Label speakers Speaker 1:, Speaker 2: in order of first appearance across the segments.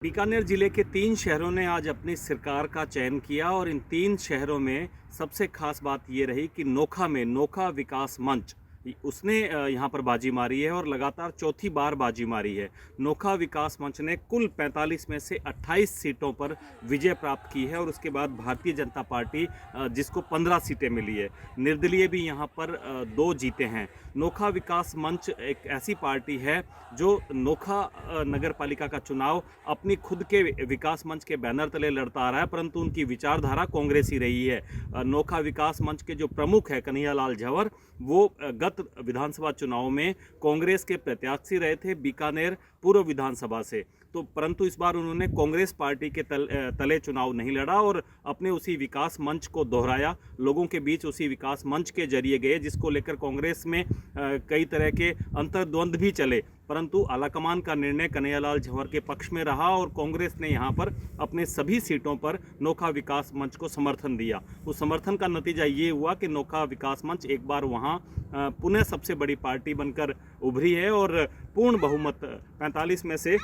Speaker 1: बीकानेर जिले के 3 शहरों ने आज अपनी सरकार का चयन किया और इन 3 शहरों में सबसे खास बात ये रही कि नोखा में नोखा विकास मंच उसने यहाँ पर बाजी मारी है और लगातार चौथी बार बाजी मारी है। नोखा विकास मंच ने कुल 45 में से 28 सीटों पर विजय प्राप्त की है और उसके बाद भारतीय जनता पार्टी जिसको 15 सीटें मिली है, निर्दलीय भी यहाँ पर 2 जीते हैं। नोखा विकास मंच एक ऐसी पार्टी है जो नोखा नगर पालिका का चुनाव अपनी खुद के विकास मंच के बैनर तले लड़ता आ रहा है, परंतु उनकी विचारधारा कांग्रेस ही रही है। नोखा विकास मंच के जो प्रमुख है कन्हैयालाल झंवर, वो गत विधानसभा चुनाव में कांग्रेस के प्रत्याशी रहे थे बीकानेर पूर्व विधानसभा से, तो परंतु इस बार उन्होंने कांग्रेस पार्टी के तले चुनाव नहीं लड़ा और अपने उसी विकास मंच को दोहराया, लोगों के बीच उसी विकास मंच के जरिए गए, जिसको लेकर कांग्रेस में कई तरह के अंतर्द्वंद भी चले, परंतु आलाकमान का निर्णय कन्हैयालाल झंवर के पक्ष में रहा और कांग्रेस ने यहाँ पर अपने सभी सीटों पर नोखा विकास मंच को समर्थन दिया। उस समर्थन का नतीजा ये हुआ कि नोखा विकास मंच एक बार वहाँ पुनः सबसे बड़ी पार्टी बनकर उभरी है और पूर्ण बहुमत 45 में से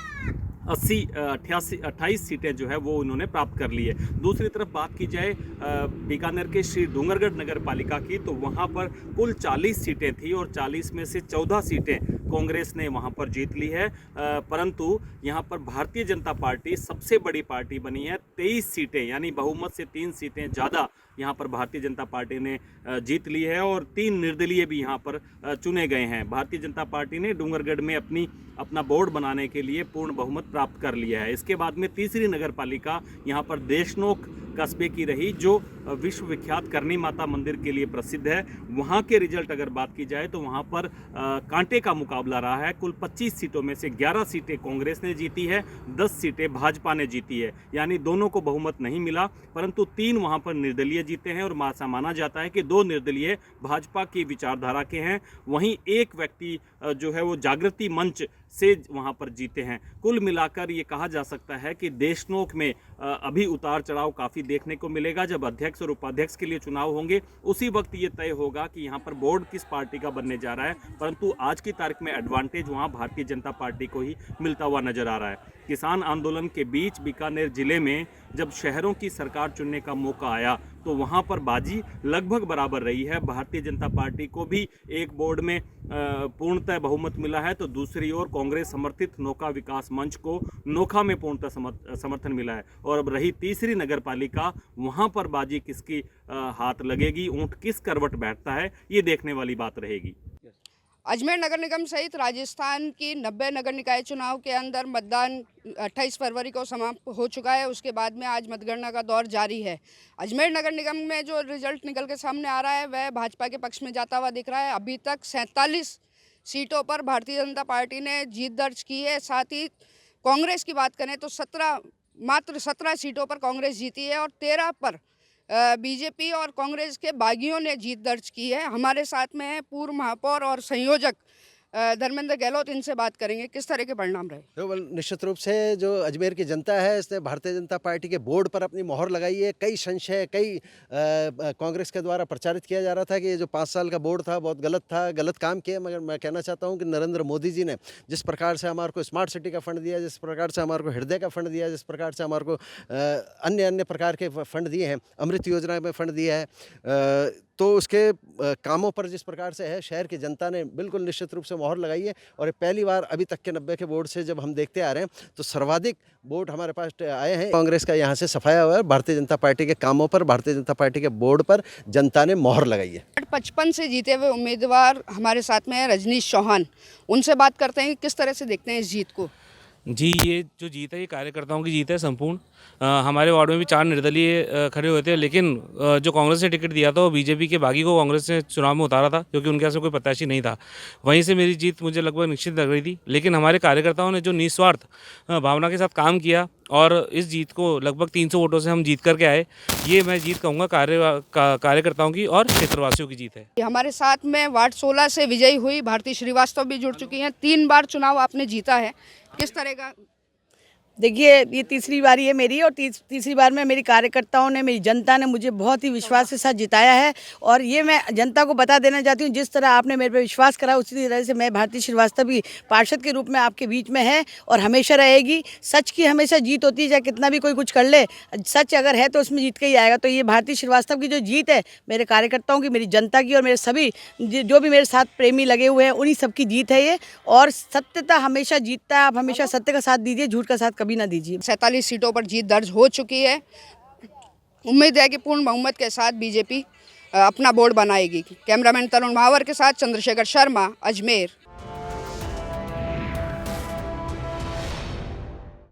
Speaker 1: 28 सीटें जो है वो उन्होंने प्राप्त कर ली है। दूसरी तरफ बात की जाए बीकानेर के श्री डूंगरगढ़ नगर पालिका की, तो वहाँ पर कुल 40 सीटें थी और 40 में से 14 सीटें कांग्रेस ने वहाँ पर जीत ली है, परंतु यहाँ पर भारतीय जनता पार्टी सबसे बड़ी पार्टी बनी है। 23 सीटें यानी बहुमत से 3 सीटें ज़्यादा यहाँ पर भारतीय जनता पार्टी ने जीत ली है और 3 निर्दलीय भी यहाँ पर चुने गए हैं। भारतीय जनता पार्टी ने डूंगरगढ़ में अपना बोर्ड बनाने के लिए पूर्ण बहुमत प्राप्त कर लिया है। इसके बाद में तीसरी नगर पालिका यहाँ पर देशनोक कस्बे की रही, जो विश्व विख्यात करनी माता मंदिर के लिए प्रसिद्ध है। वहाँ के रिजल्ट अगर बात की जाए तो वहाँ पर कांटे का मुकाबला रहा है। कुल 25 सीटों में से 11 सीटें कांग्रेस ने जीती है, 10 सीटें भाजपा ने जीती है, यानी दोनों को बहुमत नहीं मिला, परंतु 3 वहाँ पर निर्दलीय जीते हैं और माना जाता है कि 2 निर्दलीय भाजपा की विचारधारा के हैं, वहीं एक व्यक्ति जो है वो जागृति मंच से वहाँ पर जीते हैं। कुल मिलाकर ये कहा जा सकता है कि देशनोक में अभी उतार चढ़ाव काफ़ी देखने को मिलेगा। जब अध्यक्ष और उपाध्यक्ष के लिए चुनाव होंगे उसी वक्त ये तय होगा कि यहाँ पर बोर्ड किस पार्टी का बनने जा रहा है, परंतु आज की तारीख में एडवांटेज वहाँ भारतीय जनता पार्टी को ही मिलता हुआ नजर आ रहा है। किसान आंदोलन के बीच बीकानेर जिले में जब शहरों की सरकार चुनने का मौका आया तो वहाँ पर बाजी लगभग बराबर रही है। भारतीय जनता पार्टी को भी एक बोर्ड में पूर्णतः बहुमत मिला है, तो दूसरी ओर कांग्रेस समर्थित नोखा विकास मंच को नोखा में पूर्णतः समर्थन मिला है। और अब रही तीसरी नगर पालिका, वहाँ पर बाजी किसकी हाथ लगेगी, ऊंट किस करवट बैठता है, ये देखने वाली बात रहेगी।
Speaker 2: अजमेर नगर निगम सहित राजस्थान की 90 नगर निकाय चुनाव के अंदर मतदान 28 फरवरी को समाप्त हो चुका है। उसके बाद में आज मतगणना का दौर जारी है। अजमेर नगर निगम में जो रिजल्ट निकल के सामने आ रहा है वह भाजपा के पक्ष में जाता हुआ दिख रहा है। अभी तक 47 सीटों पर भारतीय जनता पार्टी ने जीत दर्ज की है। साथ ही कांग्रेस की बात करें तो मात्र 17 सीटों पर कांग्रेस जीती है और 13 पर बीजेपी और कांग्रेस के बागियों ने जीत दर्ज की है। हमारे साथ में है पूर्व महापौर और संयोजक धर्मेंद्र गहलोत, इनसे बात करेंगे किस तरह के परिणाम रहे।
Speaker 3: तो निश्चित रूप से जो अजमेर की जनता है इसने भारतीय जनता पार्टी के बोर्ड पर अपनी मोहर लगाई है। कई संशय कांग्रेस के द्वारा प्रचारित किया जा रहा था कि ये जो 5 साल का बोर्ड था बहुत गलत था, गलत काम किया, मगर मैं कहना चाहता हूँ कि नरेंद्र मोदी जी ने जिस प्रकार से हमारे को स्मार्ट सिटी का फंड दिया, जिस प्रकार से हमारे को हृदय का फंड दिया, जिस प्रकार से हमारे को अन्य प्रकार के फंड दिए हैं, अमृत योजना में फंड दिया है, तो उसके कामों पर जिस प्रकार से है शहर की जनता ने बिल्कुल निश्चित रूप से मोहर लगाई है। और पहली बार अभी तक के 90 के बोर्ड से जब हम देखते आ रहे हैं तो सर्वाधिक वोट हमारे पास आए हैं। कांग्रेस का यहाँ से सफाया हुआ है। भारतीय जनता पार्टी के कामों पर, भारतीय जनता पार्टी के बोर्ड पर जनता ने मोहर लगाई है।
Speaker 2: 55 से जीते हुए उम्मीदवार हमारे साथ में है रजनीश चौहान, उनसे बात करते हैं किस तरह से देखते हैं इस जीत को।
Speaker 4: जी, ये जो जीत है ये कार्यकर्ताओं की जीत है संपूर्ण। हमारे वार्ड में भी 4 निर्दलीय खड़े हुए थे, लेकिन जो कांग्रेस ने टिकट दिया था वो बीजेपी के बागी को कांग्रेस ने चुनाव में उतारा था, क्योंकि उनके पास कोई प्रत्याशी नहीं था। वहीं से मेरी जीत मुझे लगभग निश्चित लग रही थी, लेकिन हमारे कार्यकर्ताओं ने जो निस्वार्थ भावना के साथ काम किया और इस जीत को लगभग 300 वोटों से हम जीत करके आए, ये मैं जीत कहूँगा कार्यकर्ताओं की और क्षेत्रवासियों की जीत है।
Speaker 2: हमारे साथ में वार्ड 16 से विजयी हुई भारती श्रीवास्तव भी जुड़ चुकी हैं। 3 बार चुनाव आपने जीता है, किस तरह का
Speaker 5: देखिए, ये तीसरी बारी है मेरी और तीसरी बार में मेरी कार्यकर्ताओं ने, मेरी जनता ने मुझे बहुत ही विश्वास के साथ जिताया है। और ये मैं जनता को बता देना चाहती हूँ, जिस तरह आपने मेरे पे विश्वास करा उसी तरह से मैं भारती श्रीवास्तव भी पार्षद के रूप में आपके बीच में है और हमेशा रहेगी। सच की हमेशा जीत होती है, चाहे कितना भी कोई कुछ कर ले, सच अगर है तो उसमें जीत के ही आएगा। तो ये भारती श्रीवास्तव की जो जीत है, मेरे कार्यकर्ताओं की, मेरी जनता की और मेरे सभी जो भी मेरे साथ प्रेमी लगे हुए हैं, उन्हीं सबकी जीत है ये। और सत्यता हमेशा जीतता है। आप हमेशा सत्य का साथ दीजिए, झूठ का साथ कभी ना दीजिए।
Speaker 2: 47 सीटों पर जीत दर्ज हो चुकी है। उम्मीद है कि पूर्ण बहुमत के साथ बीजेपी अपना बोर्ड बनाएगी। कैमरामैन तरुण महावर के साथ चंद्रशेखर शर्मा, अजमेर।